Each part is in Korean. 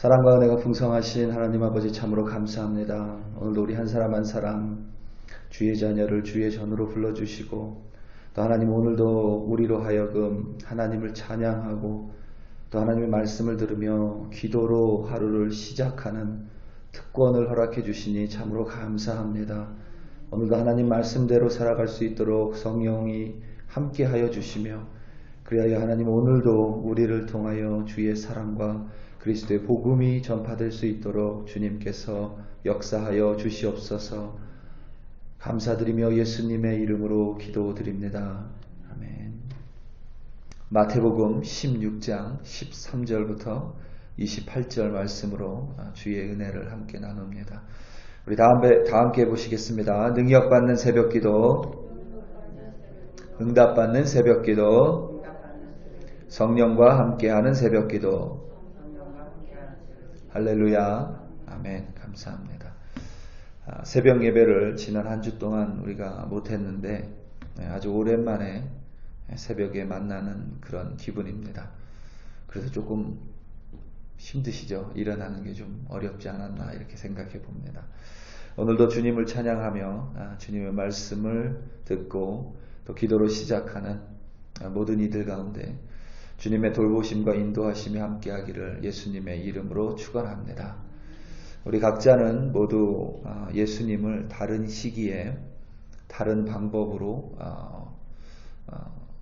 사랑과 은혜가 풍성하신 하나님 아버지 참으로 감사합니다. 오늘도 우리 한 사람 한 사람 주의 자녀를 주의 전으로 불러주시고 또 하나님 오늘도 우리로 하여금 하나님을 찬양하고 또 하나님의 말씀을 들으며 기도로 하루를 시작하는 특권을 허락해 주시니 참으로 감사합니다. 오늘도 하나님 말씀대로 살아갈 수 있도록 성령이 함께하여 주시며 그리하여 하나님 오늘도 우리를 통하여 주의 사랑과 그리스도의 복음이 전파될 수 있도록 주님께서 역사하여 주시옵소서. 감사드리며 예수님의 이름으로 기도드립니다. 아멘. 마태복음 16장 13절부터 28절 말씀으로 주의 은혜를 함께 나눕니다. 우리 다 함께 보시겠습니다. 능력받는 새벽기도, 응답받는 새벽기도, 성령과 함께하는 새벽기도. 할렐루야. 아멘. 감사합니다. 새벽 예배를 지난 한 주 동안 우리가 못했는데 아주 오랜만에 새벽에 만나는 그런 기분입니다. 그래서 조금 힘드시죠? 일어나는 게 좀 어렵지 않았나 이렇게 생각해 봅니다. 오늘도 주님을 찬양하며 주님의 말씀을 듣고 또 기도로 시작하는 모든 이들 가운데 주님의 돌보심과 인도하심이 함께하기를 예수님의 이름으로 축원합니다. 우리 각자는 모두 예수님을 다른 시기에 다른 방법으로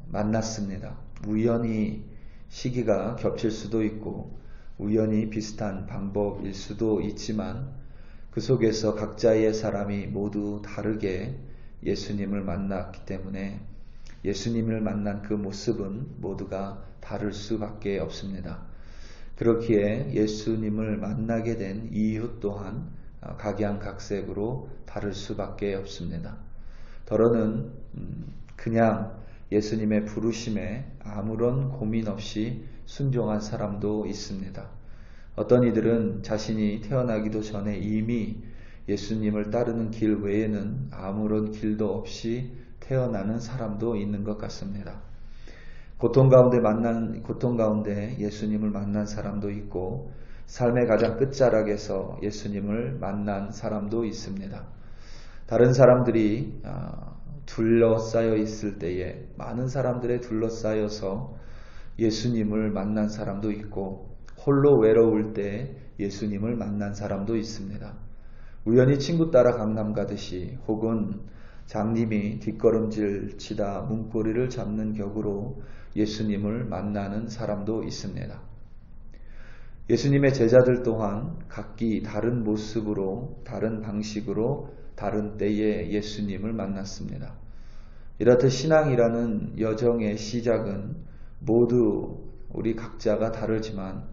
만났습니다. 우연히 시기가 겹칠 수도 있고 우연히 비슷한 방법일 수도 있지만 그 속에서 각자의 사람이 모두 다르게 예수님을 만났기 때문에 예수님을 만난 그 모습은 모두가 다를 수밖에 없습니다. 그렇기에 예수님을 만나게 된 이유 또한 각양각색으로 다를 수밖에 없습니다. 더러는 그냥 예수님의 부르심에 아무런 고민 없이 순종한 사람도 있습니다. 어떤 이들은 자신이 태어나기도 전에 이미 예수님을 따르는 길 외에는 아무런 길도 없이 태어나는 사람도 있는 것 같습니다. 고통 가운데 예수님을 만난 사람도 있고 삶의 가장 끝자락에서 예수님을 만난 사람도 있습니다. 다른 사람들이 둘러싸여 있을 때에 많은 사람들에 둘러싸여서 예수님을 만난 사람도 있고 홀로 외로울 때 예수님을 만난 사람도 있습니다. 우연히 친구 따라 강남 가듯이 혹은 장님이 뒷걸음질 치다 문고리를 잡는 격으로 예수님을 만나는 사람도 있습니다. 예수님의 제자들 또한 각기 다른 모습으로 다른 방식으로 다른 때에 예수님을 만났습니다. 이렇듯 신앙이라는 여정의 시작은 모두 우리 각자가 다르지만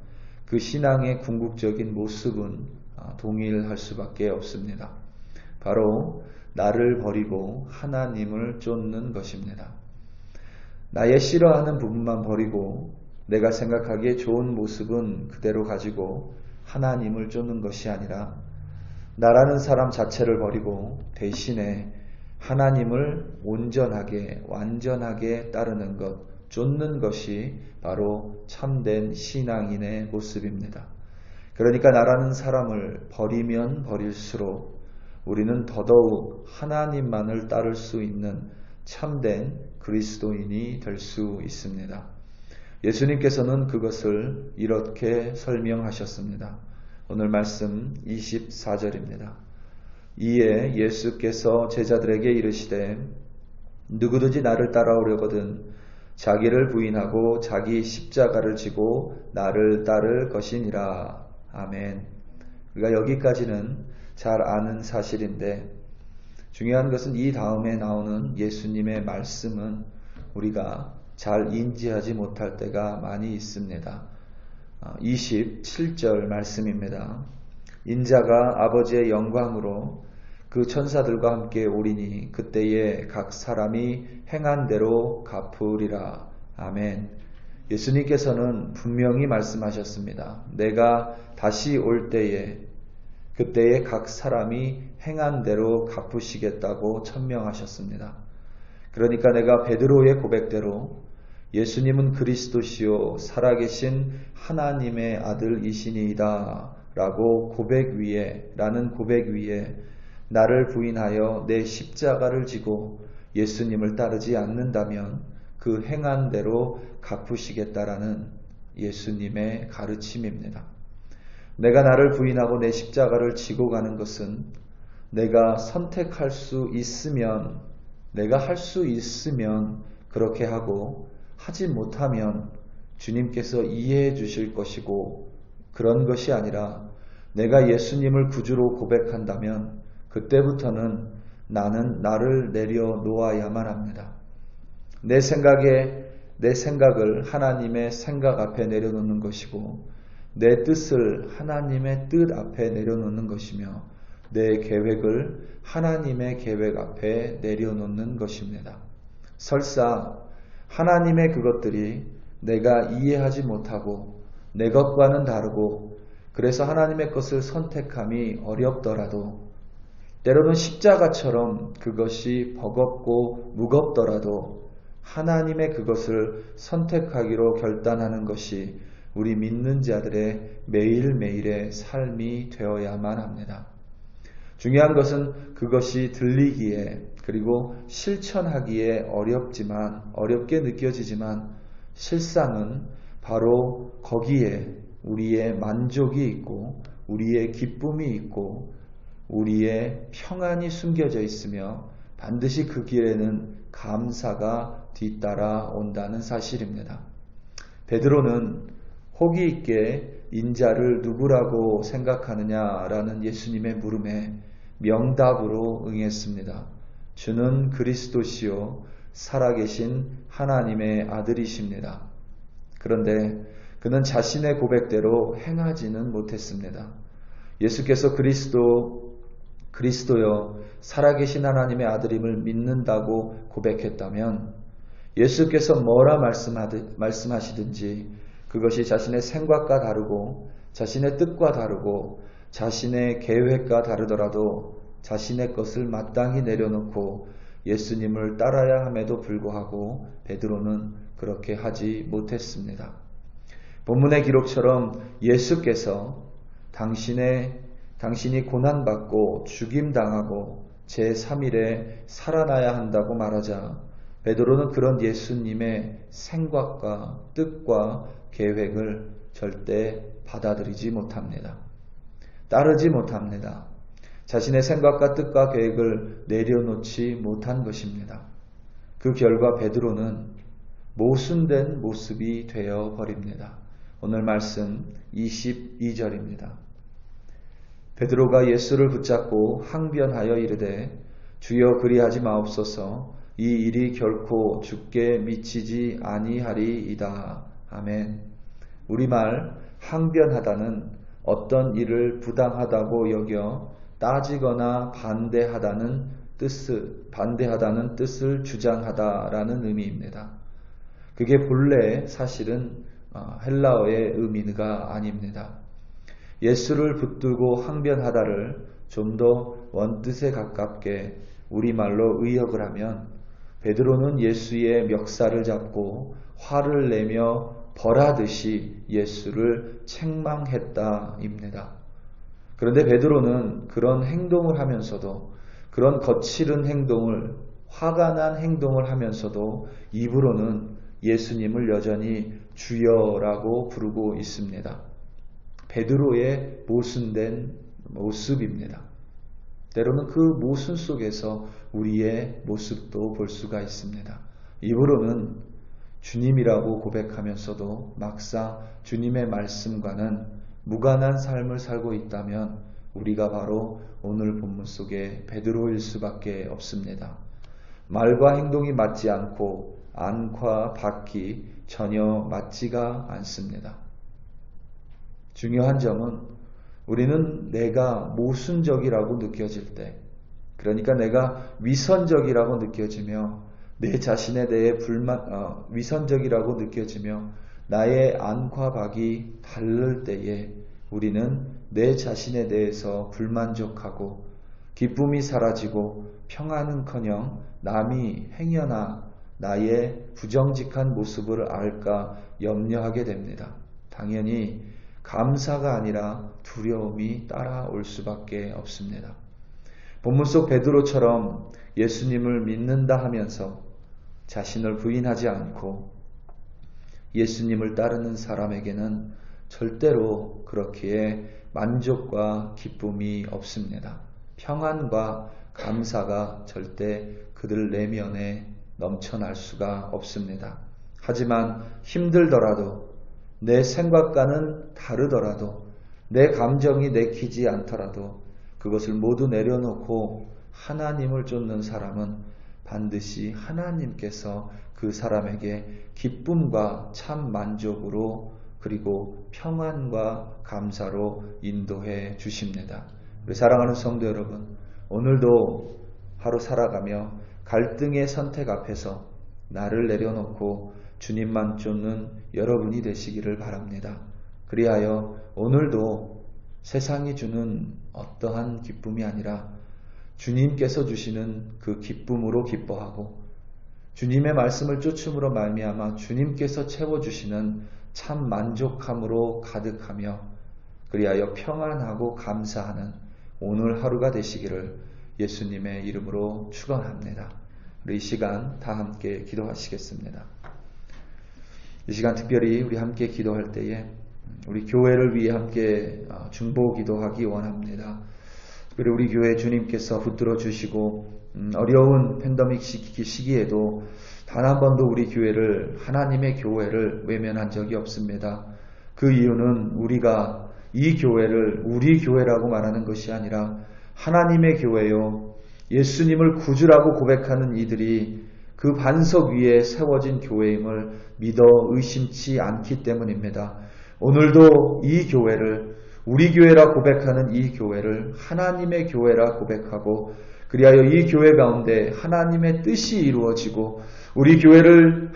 그 신앙의 궁극적인 모습은 동일할 수밖에 없습니다. 바로 나를 버리고 하나님을 쫓는 것입니다. 나의 싫어하는 부분만 버리고 내가 생각하기에 좋은 모습은 그대로 가지고 하나님을 쫓는 것이 아니라 나라는 사람 자체를 버리고 대신에 하나님을 온전하게 완전하게 따르는 것, 쫓는 것이 바로 참된 신앙인의 모습입니다. 그러니까 나라는 사람을 버리면 버릴수록 우리는 더더욱 하나님만을 따를 수 있는 참된 그리스도인이 될 수 있습니다. 예수님께서는 그것을 이렇게 설명하셨습니다. 오늘 말씀 24절입니다. 이에 예수께서 제자들에게 이르시되 누구든지 나를 따라오려거든 자기를 부인하고 자기 십자가를 지고 나를 따를 것이니라. 아멘. 우리가 여기까지는 잘 아는 사실인데 중요한 것은 이 다음에 나오는 예수님의 말씀은 우리가 잘 인지하지 못할 때가 많이 있습니다. 27절 말씀입니다. 인자가 아버지의 영광으로 그 천사들과 함께 오리니 그때에 각 사람이 행한 대로 갚으리라. 아멘. 예수님께서는 분명히 말씀하셨습니다. 내가 다시 올 때에 그때에 각 사람이 행한 대로 갚으시겠다고 천명하셨습니다. 그러니까 내가 베드로의 고백대로 예수님은 그리스도시요 살아계신 하나님의 아들이시니이다 라는 고백 위에 나를 부인하여 내 십자가를 지고 예수님을 따르지 않는다면 그 행한 대로 갚으시겠다라는 예수님의 가르침입니다. 내가 나를 부인하고 내 십자가를 지고 가는 것은 내가 선택할 수 있으면, 내가 할 수 있으면 그렇게 하고 하지 못하면 주님께서 이해해 주실 것이고, 그런 것이 아니라 내가 예수님을 구주로 고백한다면 그때부터는 나는 나를 내려놓아야만 합니다. 내 생각을 하나님의 생각 앞에 내려놓는 것이고, 내 뜻을 하나님의 뜻 앞에 내려놓는 것이며, 내 계획을 하나님의 계획 앞에 내려놓는 것입니다. 설사 하나님의 그것들이 내가 이해하지 못하고 내 것과는 다르고 그래서 하나님의 것을 선택함이 어렵더라도, 때로는 십자가처럼 그것이 버겁고 무겁더라도 하나님의 그것을 선택하기로 결단하는 것이 우리 믿는 자들의 매일매일의 삶이 되어야만 합니다. 중요한 것은 그것이 들리기에 그리고 실천하기에 어렵게 느껴지지만 실상은 바로 거기에 우리의 만족이 있고 우리의 기쁨이 있고 우리의 평안이 숨겨져 있으며 반드시 그 길에는 감사가 뒤따라 온다는 사실입니다. 베드로는 호기 있게 인자를 누구라고 생각하느냐라는 예수님의 물음에 명답으로 응했습니다. 주는 그리스도시요 살아계신 하나님의 아들이십니다. 그런데 그는 자신의 고백대로 행하지는 못했습니다. 예수께서 그리스도여 살아계신 하나님의 아들임을 믿는다고 고백했다면 예수께서 뭐라 말씀하시든지 그것이 자신의 생각과 다르고 자신의 뜻과 다르고 자신의 계획과 다르더라도 자신의 것을 마땅히 내려놓고 예수님을 따라야 함에도 불구하고 베드로는 그렇게 하지 못했습니다. 본문의 기록처럼 예수께서 당신이 고난받고 죽임당하고 제3일에 살아나야 한다고 말하자 베드로는 그런 예수님의 생각과 뜻과 계획을 절대 받아들이지 못합니다. 따르지 못합니다. 자신의 생각과 뜻과 계획을 내려놓지 못한 것입니다. 그 결과 베드로는 모순된 모습이 되어 버립니다. 오늘 말씀 22절입니다. 베드로가 예수를 붙잡고 항변하여 이르되 주여 그리하지 마옵소서 이 일이 결코 주께 미치지 아니하리이다. 아멘. 우리말 항변하다는 어떤 일을 부당하다고 여겨 따지거나 반대하다는 뜻을 주장하다라는 의미입니다. 그게 본래 사실은 헬라어의 의미가 아닙니다. 예수를 붙들고 항변하다를 좀 더 원뜻에 가깝게 우리말로 의역을 하면 베드로는 예수의 멱살을 잡고 화를 내며 벌하듯이 예수를 책망했다입니다. 그런데 베드로는 그런 행동을 하면서도 그런 거칠은 행동을 화가 난 행동을 하면서도 입으로는 예수님을 여전히 주여라고 부르고 있습니다. 베드로의 모순된 모습입니다. 때로는 그 모순 속에서 우리의 모습도 볼 수가 있습니다. 입으로는 주님이라고 고백하면서도 막상 주님의 말씀과는 무관한 삶을 살고 있다면 우리가 바로 오늘 본문 속의 베드로일 수밖에 없습니다. 말과 행동이 맞지 않고 안과 밖이 전혀 맞지가 않습니다. 중요한 점은 우리는 내가 모순적이라고 느껴질 때, 그러니까 내가 위선적이라고 느껴지며 내 자신에 대해 위선적이라고 느껴지며 나의 안과 박이 다를 때에 우리는 내 자신에 대해서 불만족하고 기쁨이 사라지고 평안은커녕 남이 행여나 나의 부정직한 모습을 알까 염려하게 됩니다. 당연히 감사가 아니라 두려움이 따라올 수밖에 없습니다. 본문 속 베드로처럼 예수님을 믿는다 하면서 자신을 부인하지 않고 예수님을 따르는 사람에게는 절대로 그렇기에 만족과 기쁨이 없습니다. 평안과 감사가 절대 그들 내면에 넘쳐날 수가 없습니다. 하지만 힘들더라도 내 생각과는 다르더라도 내 감정이 내키지 않더라도 그것을 모두 내려놓고 하나님을 쫓는 사람은 반드시 하나님께서 그 사람에게 기쁨과 참 만족으로 그리고 평안과 감사로 인도해 주십니다. 우리 사랑하는 성도 여러분, 오늘도 하루 살아가며 갈등의 선택 앞에서 나를 내려놓고 주님만 쫓는 여러분이 되시기를 바랍니다. 그리하여 오늘도 세상이 주는 어떠한 기쁨이 아니라 주님께서 주시는 그 기쁨으로 기뻐하고 주님의 말씀을 쫓음으로 말미암아 주님께서 채워주시는 참 만족함으로 가득하며 그리하여 평안하고 감사하는 오늘 하루가 되시기를 예수님의 이름으로 축원합니다. 우리 이 시간 다 함께 기도하시겠습니다. 이 시간 특별히 우리 함께 기도할 때에 우리 교회를 위해 함께 중보 기도하기 원합니다. 특별히 우리 교회 주님께서 붙들어 주시고 어려운 팬데믹 시기에도 단 한 번도 우리 교회를 하나님의 교회를 외면한 적이 없습니다. 그 이유는 우리가 이 교회를 우리 교회라고 말하는 것이 아니라 하나님의 교회요 예수님을 구주라고 고백하는 이들이 그 반석 위에 세워진 교회임을 믿어 의심치 않기 때문입니다. 오늘도 이 교회를 우리 교회라 고백하는 이 교회를 하나님의 교회라 고백하고 그리하여 이 교회 가운데 하나님의 뜻이 이루어지고 우리 교회를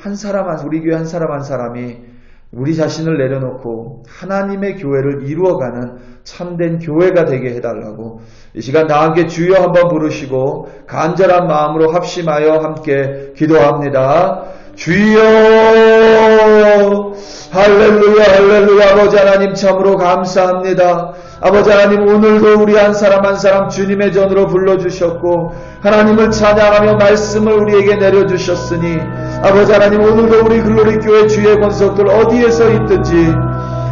우리 교회 한 사람 한 사람이 우리 자신을 내려놓고 하나님의 교회를 이루어가는 참된 교회가 되게 해달라고 이 시간 다 함께 주여 한번 부르시고 간절한 마음으로 합심하여 함께 기도합니다. 주여 할렐루야 할렐루야. 아버지 하나님 참으로 감사합니다. 아버지 하나님 오늘도 우리 한 사람 한 사람 주님의 전으로 불러주셨고 하나님을 찬양하며 말씀을 우리에게 내려주셨으니 아버지 하나님 오늘도 우리 글로리 교회 주의 권속들 어디에서 있든지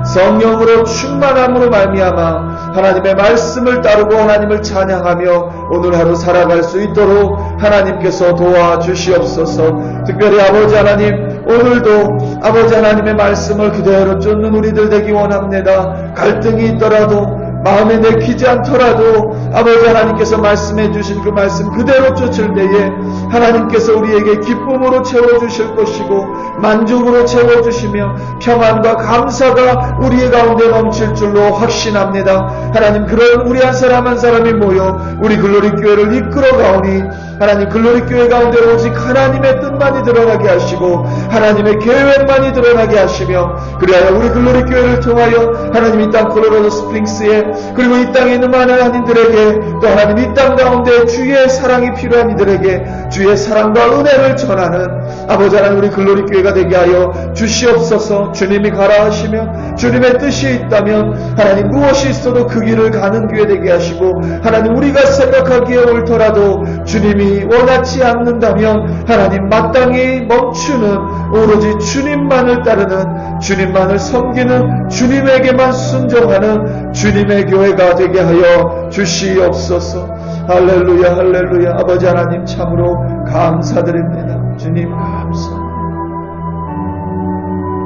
성령으로 충만함으로 말미암아 하나님의 말씀을 따르고 하나님을 찬양하며 오늘 하루 살아갈 수 있도록 하나님께서 도와주시옵소서. 특별히 아버지 하나님 오늘도 아버지 하나님의 말씀을 그대로 쫓는 우리들 되기 원합니다. 갈등이 있더라도 마음에 내키지 않더라도 아버지 하나님께서 말씀해 주신 그 말씀 그대로 쫓을 때에 하나님께서 우리에게 기쁨으로 채워주실 것이고 만족으로 채워주시며 평안과 감사가 우리의 가운데 넘칠 줄로 확신합니다. 하나님 그런 우리 한 사람 한 사람이 모여 우리 글로리 교회를 이끌어 가오니 하나님 글로리 교회 가운데 오직 하나님의 뜻만이 드러나게 하시고 하나님의 계획만이 드러나게 하시며 그리하여 우리 글로리 교회를 통하여 하나님 이 땅 콜로라도 스프링스에 그리고 이 땅에 있는 많은 하나님들에게 또 하나님 이 땅 가운데 주의 사랑이 필요한 이들에게 주의 사랑과 은혜를 전하는 아버지 하나님 우리 글로리 교회가 되게 하여 주시옵소서. 주님이 가라 하시며 주님의 뜻이 있다면 하나님 무엇이 있어도 그 길을 가는 교회 되게 하시고 하나님 우리가 생각하기에 옳더라도 주님이 원하지 않는다면 하나님 마땅히 멈추는 오로지 주님만을 따르는 주님만을 섬기는 주님에게만 순종하는 주님의 교회가 되게 하여 주시옵소서. 할렐루야 할렐루야. 아버지 하나님 참으로 감사드립니다. 주님 감사합니다.